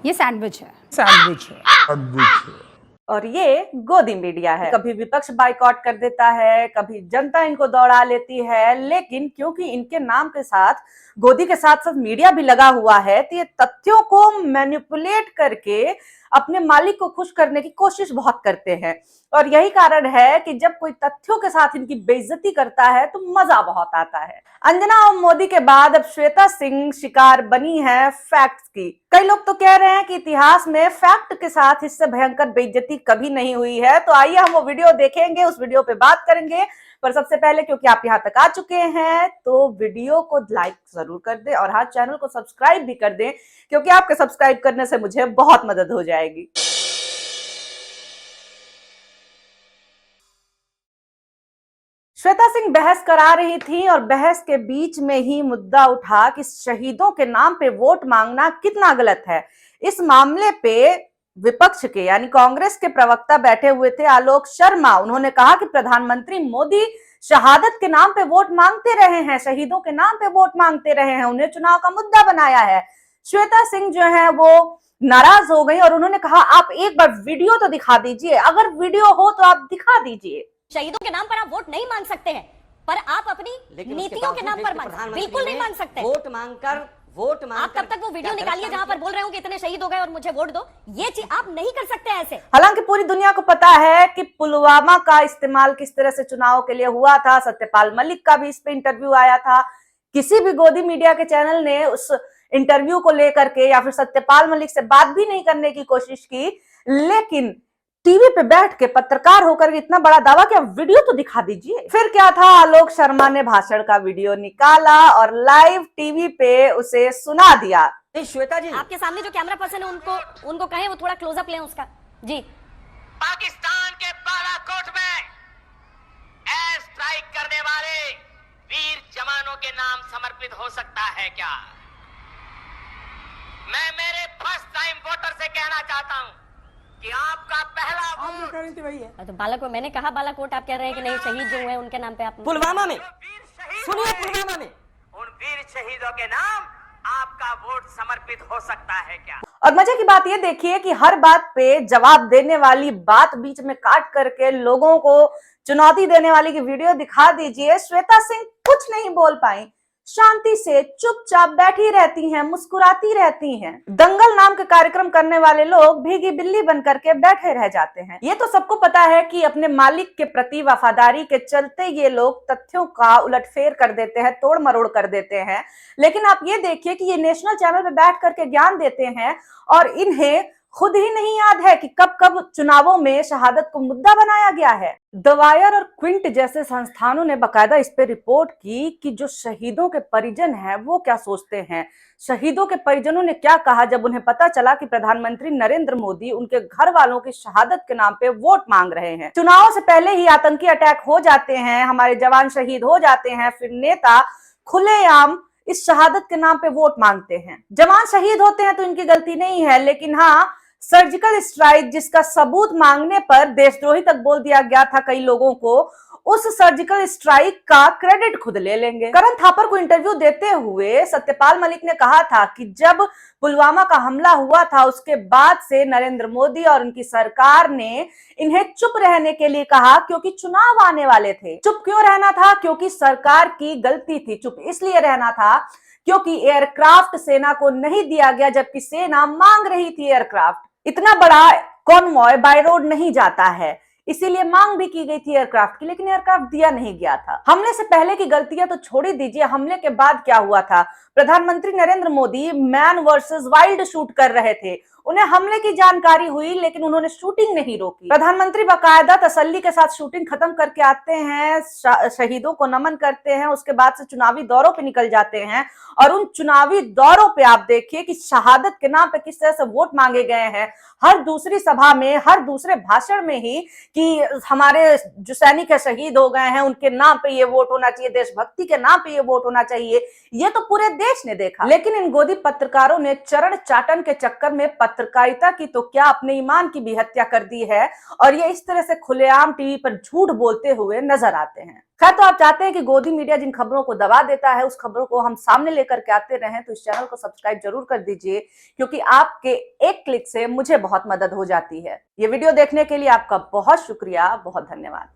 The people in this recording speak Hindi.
ये सैंडविच है। सैंडविच है। और ये गोदी मीडिया है। कभी विपक्ष बाइकआउट कर देता है, कभी जनता इनको दौड़ा लेती है, लेकिन क्योंकि इनके नाम के साथ गोदी के साथ साथ मीडिया भी लगा हुआ है, तो ये तथ्यों को मैनिपुलेट करके अपने मालिक को खुश करने की कोशिश बहुत करते हैं। और यही कारण है कि जब कोई तथ्यों के साथ इनकी बेइज्जती करता है तो मजा बहुत आता है। अंजना और मोदी के बाद अब श्वेता सिंह शिकार बनी है फैक्ट्स की। कई लोग तो कह रहे हैं कि इतिहास में फैक्ट के साथ इससे भयंकर बेइज्जती कभी नहीं हुई है। तो आइए हम वो वीडियो देखेंगे, उस वीडियो पे बात करेंगे। पर सबसे पहले क्योंकि आप यहाँ तक आ चुके हैं तो वीडियो को लाइक जरूर कर दें और हाँ, चैनल को सब्सक्राइब भी कर दें, क्योंकि आपके सब्सक्राइब करने से मुझे बहुत मदद हो जाएगी। श्वेता सिंह बहस करा रही थी और बहस के बीच में ही मुद्दा उठा कि शहीदों के नाम पे वोट मांगना कितना गलत है। इस मामले पे विपक्ष के यानी कांग्रेस के प्रवक्ता बैठे हुए थे आलोक शर्मा। उन्होंने कहा कि प्रधानमंत्री मोदी शहादत के नाम पे वोट मांगते रहे हैं, शहीदों के नाम पे वोट मांगते रहे हैं, उन्हें चुनाव का मुद्दा बनाया है। श्वेता सिंह जो है वो नाराज हो गई और उन्होंने कहा आप एक बार वीडियो तो दिखा दीजिए, अगर वीडियो हो तो आप दिखा दीजिए। शहीदों के नाम पर आप वोट नहीं मांग सकते हैं, पर आप अपनी नीतियों के नाम पर बिल्कुल नहीं मांग सकते। वोट मांगकर आप तब तक वो वीडियो निकालिए जहां पर बोल रहे हो कि इतने शहीद हो गए और मुझे वोट दो। ये चीज आप नहीं कर सकते ऐसे। हालांकि पूरी दुनिया को पता है कि पुलवामा का इस्तेमाल किस तरह से चुनाव के लिए हुआ था। सत्यपाल मलिक का भी इस पे इंटरव्यू आया था। किसी भी गोदी मीडिया के चैनल ने उस इंटरव्यू को लेकर के या फिर सत्यपाल मलिक से बात भी नहीं करने की कोशिश की, लेकिन टीवी पे बैठ के पत्रकार होकर इतना बड़ा दावा कि वीडियो तो दिखा दीजिए। फिर क्या था, आलोक शर्मा ने भाषण का वीडियो निकाला और लाइव टीवी पे उसे सुना दिया। श्वेता जी, आपके सामने जो कैमरा पर्सन है उनको कहें वो थोड़ा क्लोजअप लें उसका। जी, पाकिस्तान के बालाकोट में एयर स्ट्राइक करने वाले वीर जवानों के नाम समर्पित हो सकता है क्या? मैं मेरे फर्स्ट टाइम वोटर से कहना चाहता हूं कि आपका पहला वोट वही है। तो बालाकोट, मैंने कहा बालाकोट, आप कह रहे हैं कि नहीं शहीद जो हुए उनके नाम पे आप पुलवामा में वीर शहीद सुनिए, हुए, पुलवामा में उन वीर शहीदों के नाम आपका वोट समर्पित हो सकता है क्या? और मजे की बात ये देखिए कि हर बात पे जवाब देने वाली बात बीच में काट करके लोगों को चुनौती देने वाली की वीडियो दिखा दीजिए। श्वेता सिंह कुछ नहीं बोल पाई, शांति से चुपचाप बैठी रहती हैं, मुस्कुराती रहती हैं। दंगल नाम के कार्यक्रम करने वाले लोग भीगी बिल्ली बन करके बैठे रह जाते हैं। ये तो सबको पता है कि अपने मालिक के प्रति वफादारी के चलते ये लोग तथ्यों का उलटफेर कर देते हैं, तोड़ मरोड़ कर देते हैं। लेकिन आप ये देखिए कि ये नेशनल चैनल पे बैठ करके ज्ञान देते हैं और इन्हें खुद ही नहीं याद है कि कब कब चुनावों में शहादत को मुद्दा बनाया गया है। द वायर और क्विंट जैसे संस्थानों ने बकायदा इस पे रिपोर्ट की कि जो शहीदों के परिजन हैं वो क्या सोचते हैं। शहीदों के परिजनों ने क्या कहा जब उन्हें पता चला कि प्रधानमंत्री नरेंद्र मोदी उनके घर वालों की शहादत के नाम पे वोट मांग रहे हैं। चुनावों से पहले ही आतंकी अटैक हो जाते हैं, हमारे जवान शहीद हो जाते हैं, फिर नेता खुलेआम इस शहादत के नाम पे वोट मांगते हैं। जवान शहीद होते हैं तो इनकी गलती नहीं है, लेकिन हाँ, सर्जिकल स्ट्राइक जिसका सबूत मांगने पर देशद्रोही तक बोल दिया गया था कई लोगों को, उस सर्जिकल स्ट्राइक का क्रेडिट खुद ले लेंगे। करण थापर को इंटरव्यू देते हुए सत्यपाल मलिक ने कहा था कि जब पुलवामा का हमला हुआ था उसके बाद से नरेंद्र मोदी और उनकी सरकार ने इन्हें चुप रहने के लिए कहा, क्योंकि चुनाव आने वाले थे। चुप क्यों रहना था? क्योंकि सरकार की गलती थी। चुप इसलिए रहना था क्योंकि एयरक्राफ्ट सेना को नहीं दिया गया, जबकि सेना मांग रही थी एयरक्राफ्ट। इतना बड़ा कॉन्वॉय बाय रोड नहीं जाता है, इसीलिए मांग भी की गई थी एयरक्राफ्ट की, लेकिन एयरक्राफ्ट दिया नहीं गया था। हमले से पहले की गलतियां तो छोड़ ही दीजिए, हमले के बाद क्या हुआ था? प्रधानमंत्री Narendra Modi man versus wild shoot कर रहे थे। उन्हें हमले की जानकारी हुई लेकिन उन्होंने शूटिंग नहीं रोकी। प्रधानमंत्री बाकायदा तसल्ली के साथ शूटिंग खत्म करके आते हैं, शहीदों को नमन करते हैं, उसके बाद से चुनावी दौरों पे निकल जाते हैं। और उन चुनावी दौरों पे आप देखिए कि शहादत के नाम पे किस तरह से वोट मांगे गए हैं। हर दूसरी सभा में, हर दूसरे भाषण में ही कि हमारे जो सैनिक है शहीद हो गए हैं, उनके नाम पे ये वोट होना चाहिए, देशभक्ति के नाम पे ये वोट होना चाहिए। ये तो पूरे देश ने देखा। लेकिन इन गोदी पत्रकारों ने चरण चाटन के चक्कर में पत्रकारिता की तो क्या अपने ईमान की भी हत्या कर दी है, और ये इस तरह से खुलेआम टीवी पर झूठ बोलते हुए नजर आते हैं। खैर, तो आप चाहते हैं कि गोदी मीडिया जिन खबरों को दबा देता है उस खबरों को हम सामने लेकर के आते रहें, तो इस चैनल को सब्सक्राइब जरूर कर दीजिए, क्योंकि आपके एक क्लिक से मुझे बहुत मदद हो जाती है। ये वीडियो देखने के लिए आपका बहुत शुक्रिया, बहुत धन्यवाद।